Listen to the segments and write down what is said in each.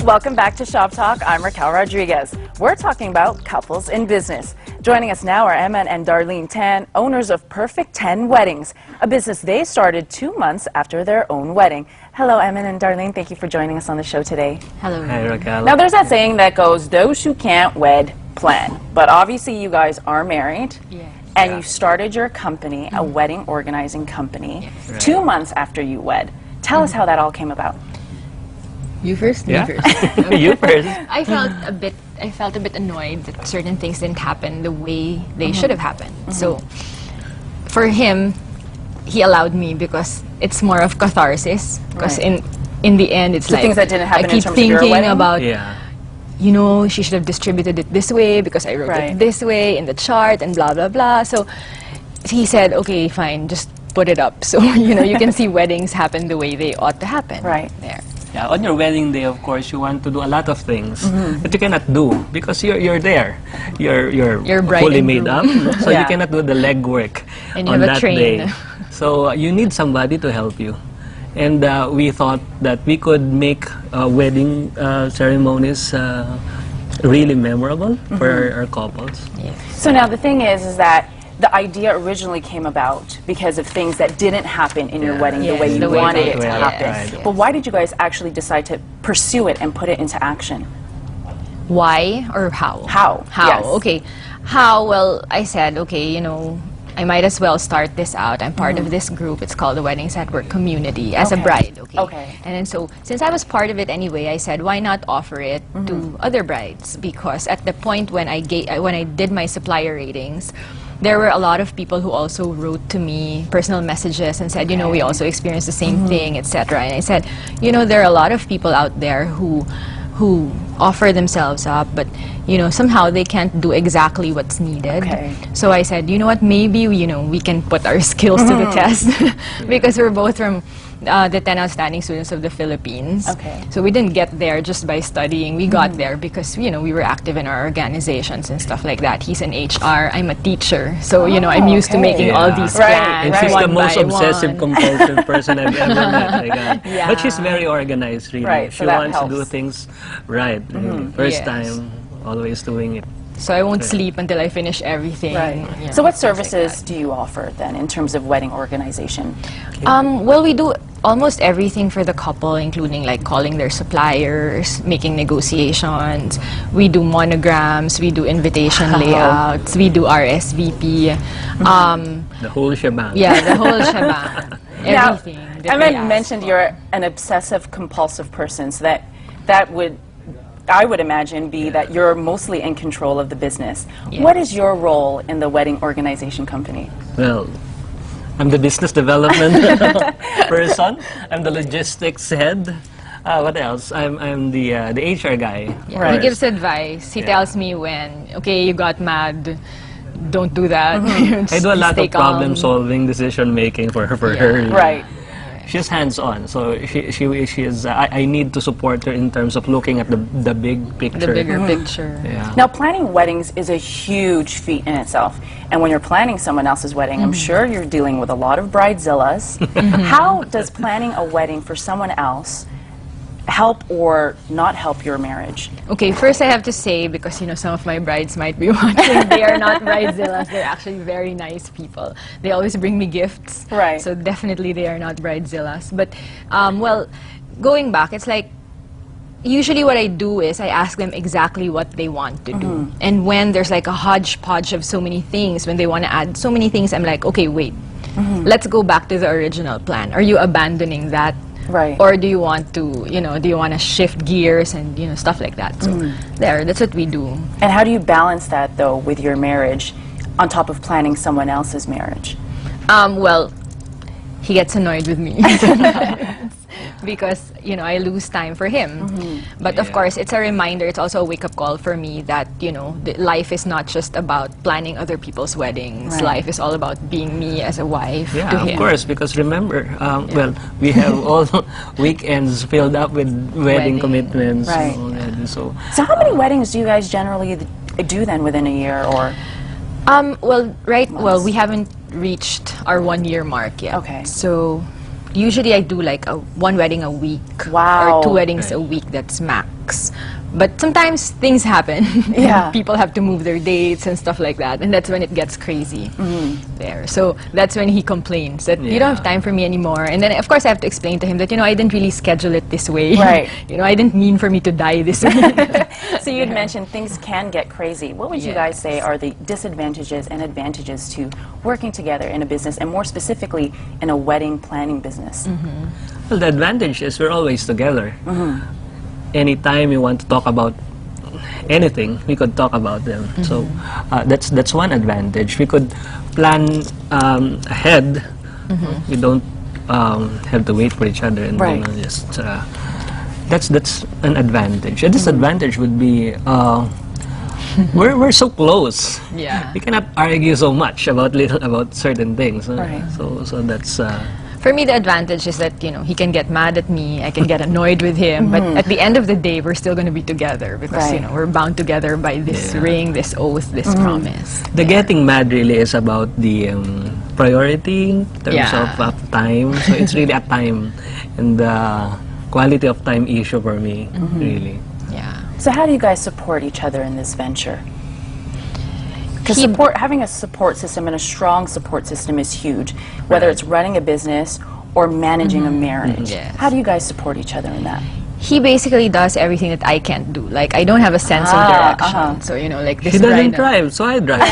Welcome back to Shop Talk. I'm Raquel Rodriguez. We're talking about couples in business. Joining us now are Emma and Darlene Tan, owners of Perfect 10 Weddings, a business they started 2 months after their own wedding. Hello, Emma and Darlene. Thank you for joining us on the show today. Hello. Hi, Raquel. Now, there's that saying that goes, those who can't wed, plan. But obviously, you guys are married. Yes. And you started your company, a wedding organizing company, Yes. 2 months after you wed. Tell us how that all came about. You first? Yeah. Me first. You first. I felt a bit annoyed that certain things didn't happen the way they should have happened. So for him, he allowed me because it's more of catharsis. Because in the end, it's So like things that didn't happen I keep in terms of your thinking wedding? about, Yeah. you know, she should have distributed it this way because I wrote it this way in the chart and blah blah blah. So he said, okay, fine, just put it up. So you know, you can see weddings happen the way they ought to happen. Right. There. Yeah, on your wedding day, of course, you want to do a lot of things that you cannot do because you're there. You're bride fully and made up, groom. so Yeah. you cannot do the legwork And you on have a that train. day. So you need somebody to help you. And we thought that we could make wedding ceremonies really memorable for our couples. Yeah. So now the thing is that the idea originally came about because of things that didn't happen in your wedding the Yes, way you the way wanted that it to we happen. had. But why did you guys actually decide to pursue it and put it into action? Why or how? How? How? Yes. Okay. How? Well, I said, okay, you know, I might as well start this out. I'm part of this group. It's called the Weddings at Work Community as a bride. Okay. Okay. And then so, since I was part of it anyway, I said, why not offer it to other brides? Because at the point when I did my supplier ratings, there were a lot of people who also wrote to me personal messages and said, you know, we also experienced the same thing, etc. And I said, you know, there are a lot of people out there who offer themselves up, but you know, somehow they can't do exactly what's needed. Okay. So I said, you know what, maybe you know, we can put our skills to the test because we're both from the 10 outstanding students of the Philippines. Okay. So we didn't get there just by studying. We got there because, you know, we were active in our organizations and stuff like that. He's in HR, I'm a teacher. So, you know, I'm used to making all these plans. And she's the one most by obsessive one. compulsive person I've ever met. Like, Yeah. But she's very organized, really. Right, so She that wants to do helps. things right. Really. First Yes. time, always doing it. So I won't sleep until I finish everything. Right. you know, So what things like services that. do you offer then in terms of wedding organization? Well, we do almost everything for the couple, including like calling their suppliers, making negotiations. We do monograms, we do invitation layouts, we do RSVP. The whole shebang. Yeah, the whole shebang. Now, Everything. that Emma they ask mentioned for. you're an obsessive compulsive person, so that would, I would imagine, be that you're mostly in control of the business. Yeah. What is your role in the wedding organization company? Well, I'm the business development person. I'm the logistics head. What else? I'm the HR guy. Yeah, Right. He gives advice. He tells me when, okay, you got mad, don't do that. I do a lot Stay of problem calm. solving, decision making for her. Right. She's hands-on, so she is. I need to support her in terms of looking at the big picture. The bigger picture. Yeah. Now, planning weddings is a huge feat in itself. And when you're planning someone else's wedding, I'm sure you're dealing with a lot of bridezillas. How does planning a wedding for someone else help or not help your marriage? Okay, first I have to say, because you know some of my brides might be watching, they are not bridezillas. They're actually very nice people. They always bring me gifts. Right. So definitely they are not bridezillas. But well, going back, it's like usually what I do is I ask them exactly what they want to do. And when there's like a hodgepodge of so many things, when they want to add so many things, I'm like, okay, wait, let's go back to the original plan. Are you abandoning that? Right. Or do you want to, you know, do you want to shift gears and, you know, stuff like that? So that's what we do. And how do you balance that, though, with your marriage on top of planning someone else's marriage? Well, he gets annoyed with me sometimes because, you know, I lose time for him. But of course, it's a reminder, it's also a wake-up call for me that, you know, life is not just about planning other people's weddings. Right. Life is all about being me as a wife to Yeah, him. of course, because remember, well, we have all weekends filled up with wedding commitments. Right. You know, and so So how many weddings do you guys generally do then within a year, or? Well, we haven't reached our 1 year mark yet. Okay. So usually I do like one wedding a week. Wow. Or 2 weddings a week, that's max. But sometimes things happen. Yeah. People have to move their dates and stuff like that. And that's when it gets crazy there. So that's when he complains that you don't have time for me anymore. And then, of course, I have to explain to him that, you know, I didn't really schedule it this way. Right. You know, I didn't mean for me to die this way. So you'd mentioned things can get crazy. What would you guys say are the disadvantages and advantages to working together in a business, and more specifically in a wedding planning business? well, the advantage is we're always together. Anytime you want to talk about anything, we could talk about them. So that's one advantage. We could plan ahead. We don't have to wait for each other, and Right. you know, just that's an advantage. A disadvantage would be we're so close. Yeah. We cannot argue so much about certain things. Right. So that's. For me, the advantage is that, you know, he can get mad at me, I can get annoyed with him, but at the end of the day, we're still going to be together because, you Right. know, we're bound together by this ring, this oath, this promise. The getting mad really is about the priority in terms of time. So it's really a time and quality of time issue for me, really. Yeah. So how do you guys support each other in this venture? Because having a support system and a strong support system is huge, whether it's running a business or managing a marriage. Yes. How do you guys support each other in that? He basically does everything that I can't do. Like, I don't have a sense of direction. So, you know, like this She doesn't bridal. drive, so I drive.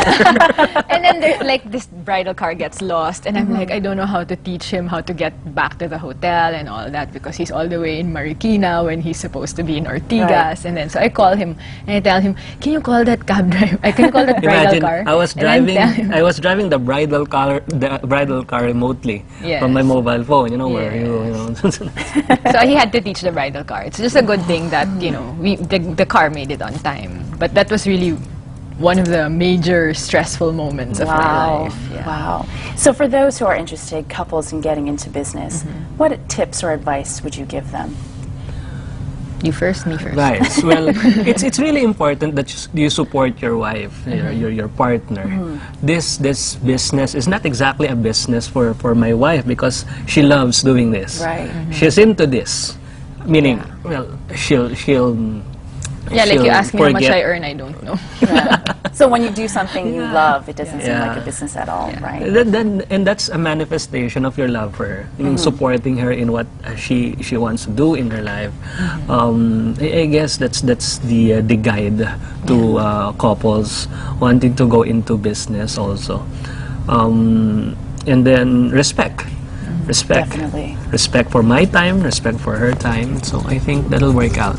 And then, like, this bridal car gets lost, and I'm like, I don't know how to teach him how to get back to the hotel and all that because he's all the way in Marikina when he's supposed to be in Ortigas. Right. And then, so I call him and I tell him, can you call that cab driver? I can call that bridal Imagine, car. I was And then driving. tell him- I was driving the bridal car remotely from my mobile phone. You know where you know. So he had to teach the bridal car. It's just a good thing that, you know, the car made it on time. But that was really one of the major stressful moments of my life. Yeah. Wow. So for those who are interested, couples in getting into business, what tips or advice would you give them? You first, me first. Right. Well, it's really important that you support your wife, your partner. This business is not exactly a business for my wife because she loves doing this. Right. She's into this, meaning well she'll Yeah, like you ask me how much I forget. earn, I don't know. So when you do something you love, it doesn't seem like a business at all, right? And that's a manifestation of your love for her, in supporting her in what she wants to do in her life. I guess that's the guide to couples wanting to go into business also, and then respect. Definitely. Respect for my time, respect for her time. So I think that'll work out.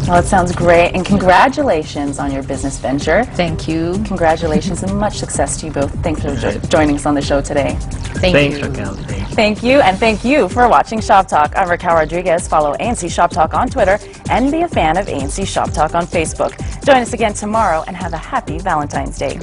Well, it sounds great, and congratulations on your business venture. Thank you. Congratulations and much success to you both. Thanks for joining us on the show today. Thanks, you. Raquel. Thanks. Thank you, and thank you for watching Shop Talk. I'm Raquel Rodriguez. Follow ANC Shop Talk on Twitter and be a fan of ANC Shop Talk on Facebook. Join us again tomorrow and have a happy Valentine's Day.